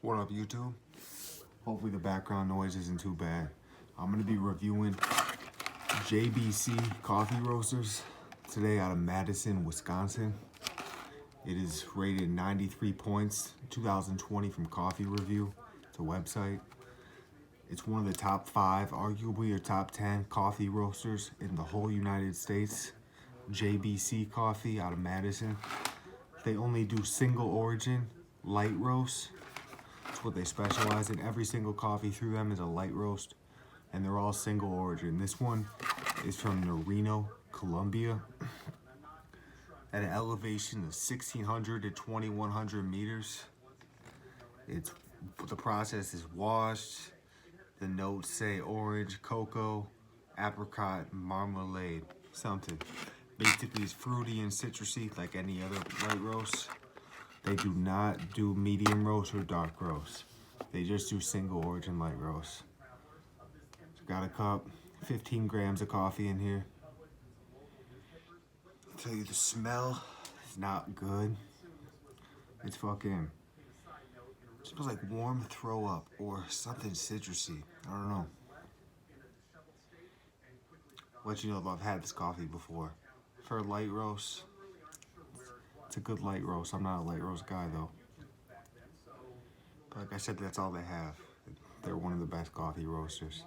What up, YouTube? Hopefully the background noise isn't too bad. I'm going to be reviewing JBC coffee roasters today out of Madison, Wisconsin. It is rated 93 points, 2020 from Coffee Review. It's a website. It's one of the top 5, arguably or top 10 coffee roasters in the whole United States. JBC coffee out of Madison. They only do single origin light roast. That's what they specialize in. Every single coffee through them is a light roast, and they're all single origin. This one is from Reno, Colombia, at an elevation of 1,600 to 2,100 meters. The process is washed. The notes say orange, cocoa, apricot, marmalade, something. Basically, it's fruity and citrusy like any other light roast. They do not do medium roast or dark roast. They just do single origin light roast. Got a cup, 15 grams of coffee in here. I'll tell you, the smell is not good. It smells like warm throw up or something citrusy. I don't know. Let you know if I've had this coffee before. For a light roast, it's a good light roast. I'm not a light roast guy though. But like I said, that's all they have. They're one of the best coffee roasters.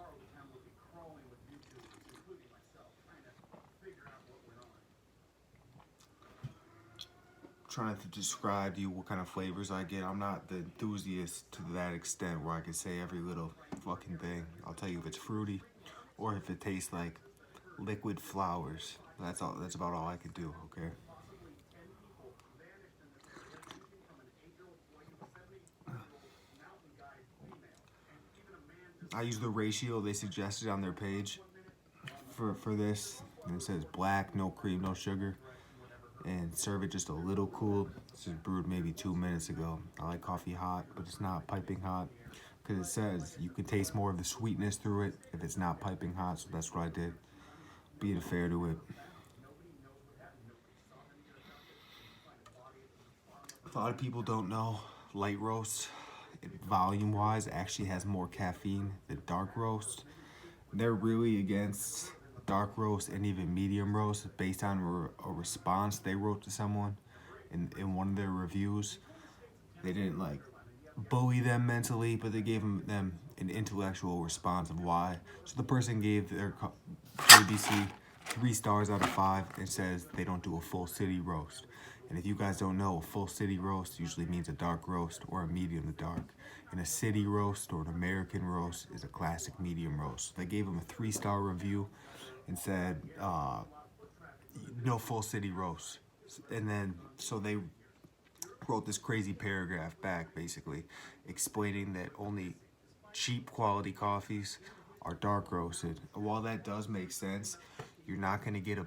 Trying to describe to you what kind of flavors I get. I'm not the enthusiast to that extent where I can say every little fucking thing. I'll tell you if it's fruity or if it tastes like liquid flowers. That's all. That's about all I can do. Okay. I use the ratio they suggested on their page for this, and it says black, no cream, no sugar, and serve it just a little cool. This is brewed maybe 2 minutes ago. I like coffee hot, but it's not piping hot, because it says you can taste more of the sweetness through it if it's not piping hot, so that's what I did, being fair to it. A lot of people don't know light roast, volume wise, actually has more caffeine than dark roast. They're really against dark roast and even medium roast based on a response they wrote to someone in one of their reviews. They didn't like bully them mentally, but they gave them an intellectual response of why. So the person gave their JBC 3 stars out of 5 and says they don't do a full city roast. And if you guys don't know, a full city roast usually means a dark roast or a medium to dark. And a city roast or an American roast is a classic medium roast. They gave them a 3-star review and said, no full city roast. And then, so they wrote this crazy paragraph back, basically, explaining that only cheap quality coffees are dark roasted. And while that does make sense, you're not going to get a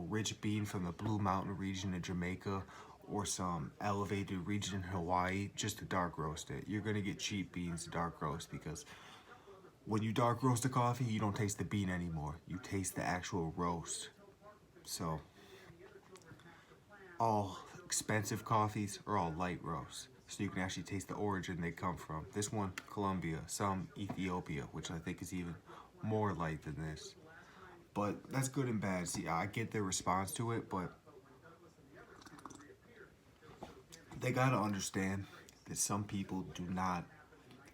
rich bean from the Blue Mountain region of Jamaica or some elevated region in Hawaii just to dark roast it. You're going to get cheap beans to dark roast, because when you dark roast a coffee, you don't taste the bean anymore. You taste the actual roast. So all expensive coffees are all light roast, so you can actually taste the origin they come from. This one, Colombia, some Ethiopia, which I think is even more light than this. But that's good and bad. See, I get their response to it, but they gotta understand that some people do not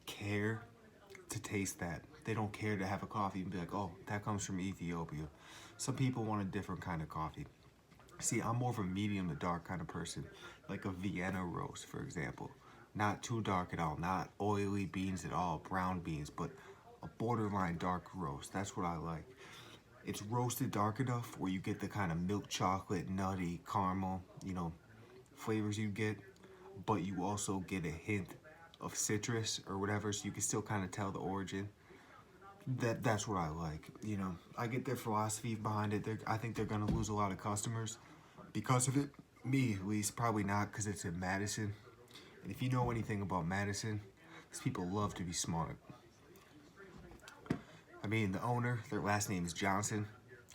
care to taste that. They don't care to have a coffee and be like, oh, that comes from Ethiopia. Some people want a different kind of coffee. See, I'm more of a medium to dark kind of person, like a Vienna roast, for example. Not too dark at all, not oily beans at all, brown beans, but a borderline dark roast. That's what I like. It's roasted dark enough where you get the kind of milk chocolate, nutty, caramel, flavors you get, but you also get a hint of citrus or whatever, so you can still kind of tell the origin. That's what I like. I get their philosophy behind it. I think they're gonna lose a lot of customers because of it. Me, at least, probably not, because it's in Madison. And if you know anything about Madison, these people love to be smart. I mean, the owner, their last name is Johnson,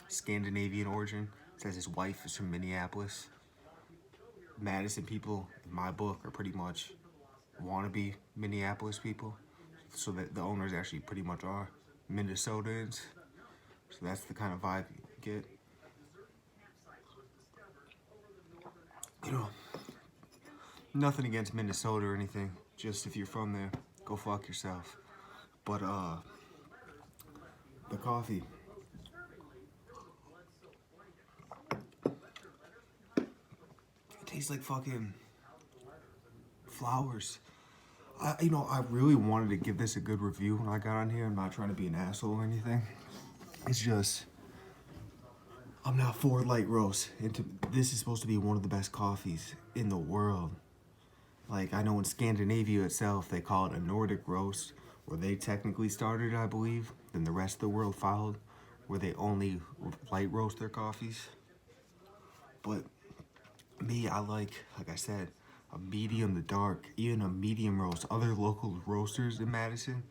Scandinavian origin. Says his wife is from Minneapolis. Madison people, in my book, are pretty much wannabe Minneapolis people, so that the owners actually pretty much are Minnesotans. So that's the kind of vibe you get. You know, nothing against Minnesota or anything. Just if you're from there, go fuck yourself. But the coffee, it tastes like fucking flowers. I really wanted to give this a good review when I got on here. I'm not trying to be an asshole or anything. It's just I'm not for light roast. This is supposed to be one of the best coffees in the world. Like, I know in Scandinavia itself, they call it a Nordic roast, where they technically started, I believe. Then the rest of the world followed, where they only light roast their coffees. But me, I like I said, a medium to dark, even a medium roast. Other local roasters in Madison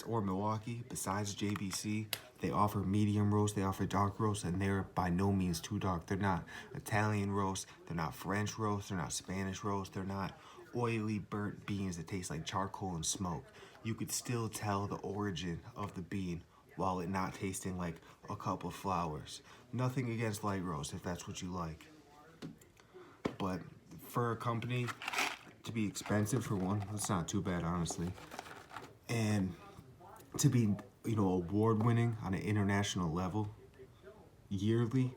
or Milwaukee, besides JBC, they offer medium roast, they offer dark roast, and they're by no means too dark. They're not Italian roast, they're not French roast, they're not Spanish roast, they're not oily burnt beans that taste like charcoal and smoke. You could still tell the origin of the bean while it not tasting like a cup of flowers. Nothing against light roast if that's what you like. But for a company to be expensive, for one, it's not too bad, honestly. And to be, award winning on an international level yearly,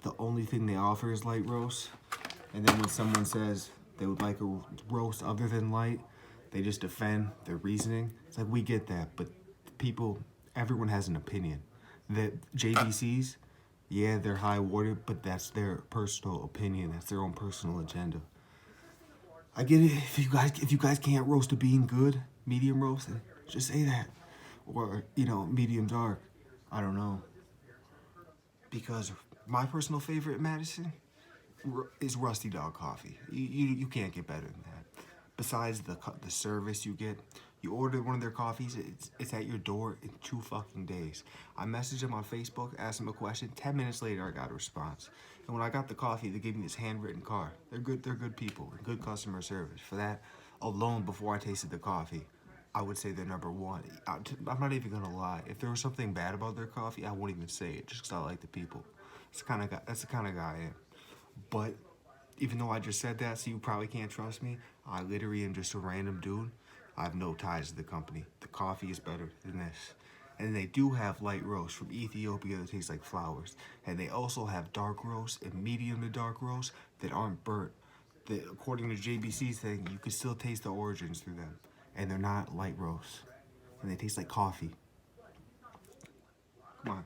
the only thing they offer is light roast. And then when someone says they would like a roast other than light, they just defend their reasoning. It's like, we get that, but everyone has an opinion. The JBCs, yeah, they're high awarded, but that's their personal opinion. That's their own personal agenda. I get it. If you guys can't roast a bean good, medium roast, then just say that. Or, medium dark. I don't know. Because my personal favorite in Madison is Rusty Dog Coffee. You can't get better than that. Besides the service you get, you order one of their coffees, it's at your door in 2 fucking days. I messaged them on Facebook, asked them a question. 10 minutes later, I got a response. And when I got the coffee, they gave me this handwritten card. They're good people, good customer service. For that alone, before I tasted the coffee, I would say they're number one. I'm not even gonna lie. If there was something bad about their coffee, I wouldn't even say it, just because I like the people. That's the kind of guy I am. But even though I just said that, so you probably can't trust me, I literally am just a random dude. I have no ties to the company. The coffee is better than this. And they do have light roast from Ethiopia that tastes like flowers. And they also have dark roast and medium to dark roast that aren't burnt. That, according to JBC's thing, you can still taste the origins through them. And they're not light roast. And they taste like coffee. Come on.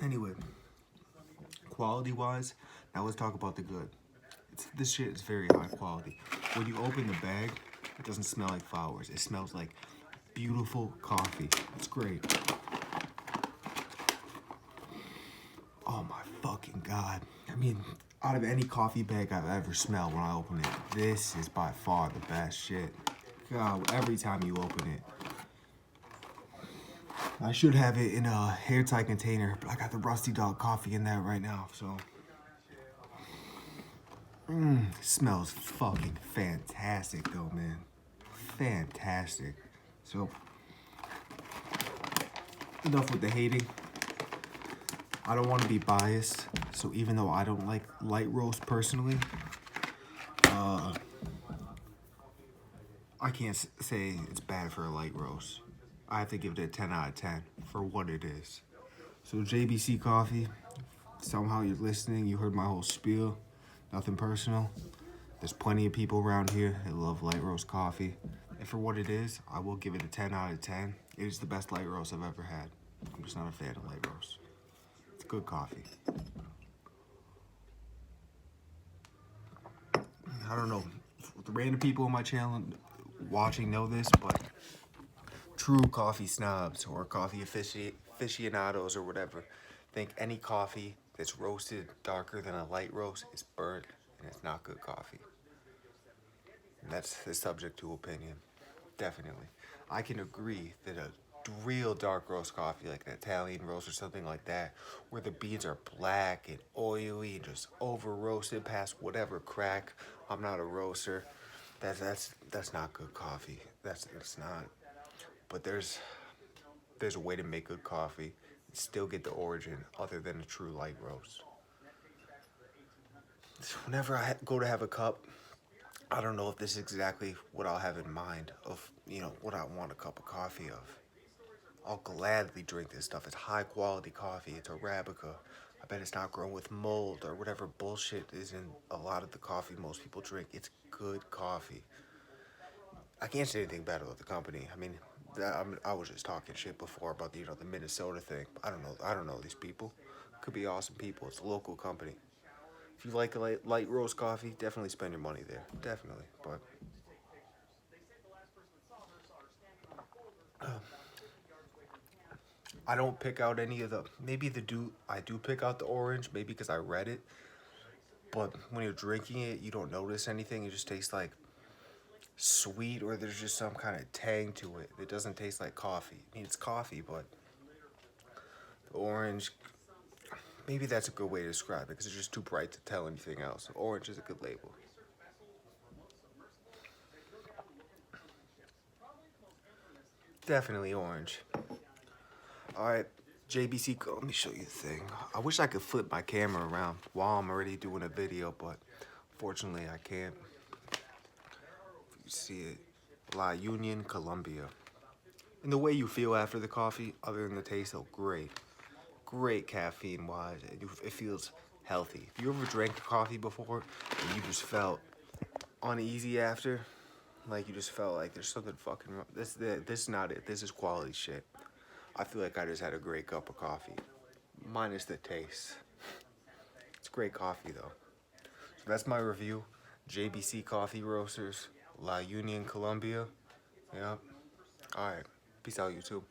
Anyway, quality-wise, now let's talk about the good. This shit is very high quality. When you open the bag, it doesn't smell like flowers. It smells like beautiful coffee. It's great. Oh my fucking God. I mean, out of any coffee bag I've ever smelled when I open it, this is by far the best shit. God, every time you open it. I should have it in a airtight container, but I got the Rusty Dog coffee in that right now, so. It smells fucking fantastic though, man. Fantastic. So, enough with the hating. I don't want to be biased, so even though I don't like light roast personally, I can't say it's bad for a light roast. I have to give it a 10 out of 10 for what it is. So JBC Coffee, somehow you're listening, you heard my whole spiel, nothing personal. There's plenty of people around here that love light roast coffee. And for what it is, I will give it a 10 out of 10. It is the best light roast I've ever had. I'm just not a fan of light roast. It's good coffee. I don't know, the random people on my channel watching know this, but true coffee snobs or coffee aficionados or whatever think any coffee that's roasted darker than a light roast is burnt and it's not good coffee. And that's subject to opinion, definitely. I can agree that a real dark roast coffee, like an Italian roast or something like that, where the beans are black and oily and just over roasted past whatever crack. I'm not a roaster. That's not good coffee. It's not. But there's a way to make good coffee and still get the origin other than a true light roast. So whenever I go to have a cup, I don't know if this is exactly what I'll have in mind of, what I want a cup of coffee of. I'll gladly drink this stuff. It's high quality coffee. It's Arabica. I bet it's not grown with mold or whatever bullshit is in a lot of the coffee most people drink. It's good coffee. I can't say anything bad about the company. I mean, I was just talking shit before about the Minnesota thing. I don't know. I don't know these people. Could be awesome people. It's a local company. If you like a light roast coffee, definitely spend your money there. Definitely. But I don't pick out any of the. Maybe I do pick out the orange. Maybe because I read it. But when you're drinking it, you don't notice anything. It just tastes like sweet, or there's just some kind of tang to it. It doesn't taste like coffee. I mean, it's coffee, but the orange. Maybe that's a good way to describe it because it's just too bright to tell anything else. Orange is a good label. Definitely orange. All right, JBC, let me show you the thing. I wish I could flip my camera around while I'm already doing a video, but unfortunately I can't. If you see it, La Union, Colombia. And the way you feel after the coffee, other than the taste, oh, great. Great caffeine-wise. It feels healthy. If you ever drank coffee before and you just felt uneasy after, like you just felt like there's something fucking wrong. This is not it. This is quality shit. I feel like I just had a great cup of coffee. Minus the taste. It's great coffee though. So that's my review. JBC Coffee Roasters, La Union, Colombia. Yep. Alright. Peace out, YouTube.